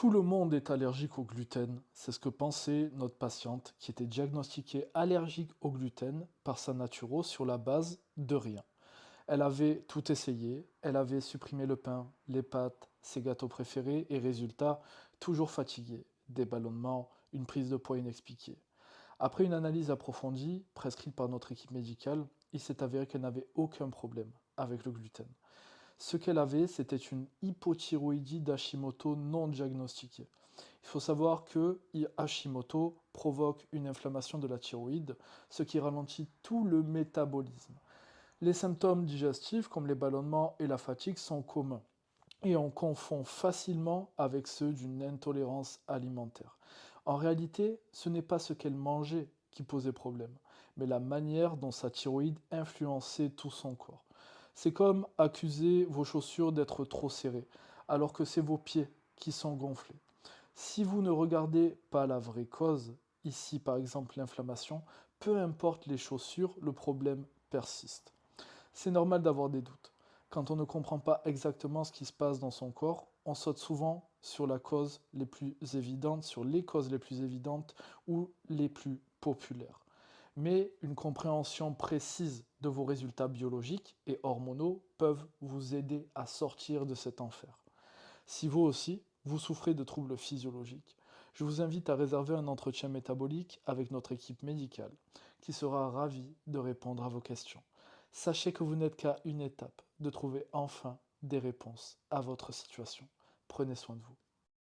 Tout le monde est allergique au gluten, c'est ce que pensait notre patiente qui était diagnostiquée allergique au gluten par sa naturo sur la base de rien. Elle avait tout essayé, elle avait supprimé le pain, les pâtes, ses gâteaux préférés et résultat, toujours fatiguée, des ballonnements, une prise de poids inexpliquée. Après une analyse approfondie, prescrite par notre équipe médicale, il s'est avéré qu'elle n'avait aucun problème avec le gluten. Ce qu'elle avait, c'était une hypothyroïdie d'Hashimoto non diagnostiquée. Il faut savoir que Hashimoto provoque une inflammation de la thyroïde, ce qui ralentit tout le métabolisme. Les symptômes digestifs, comme les ballonnements et la fatigue, sont communs et on confond facilement avec ceux d'une intolérance alimentaire. En réalité, ce n'est pas ce qu'elle mangeait qui posait problème, mais la manière dont sa thyroïde influençait tout son corps. C'est comme accuser vos chaussures d'être trop serrées, alors que c'est vos pieds qui sont gonflés. Si vous ne regardez pas la vraie cause, ici par exemple l'inflammation, peu importe les chaussures, le problème persiste. C'est normal d'avoir des doutes. Quand on ne comprend pas exactement ce qui se passe dans son corps, on saute souvent sur la cause les plus évidentes, sur les causes les plus évidentes ou les plus populaires. Mais une compréhension précise de vos résultats biologiques et hormonaux peuvent vous aider à sortir de cet enfer. Si vous aussi, vous souffrez de troubles physiologiques, je vous invite à réserver un entretien métabolique avec notre équipe médicale, qui sera ravie de répondre à vos questions. Sachez que vous n'êtes qu'à une étape de trouver enfin des réponses à votre situation. Prenez soin de vous.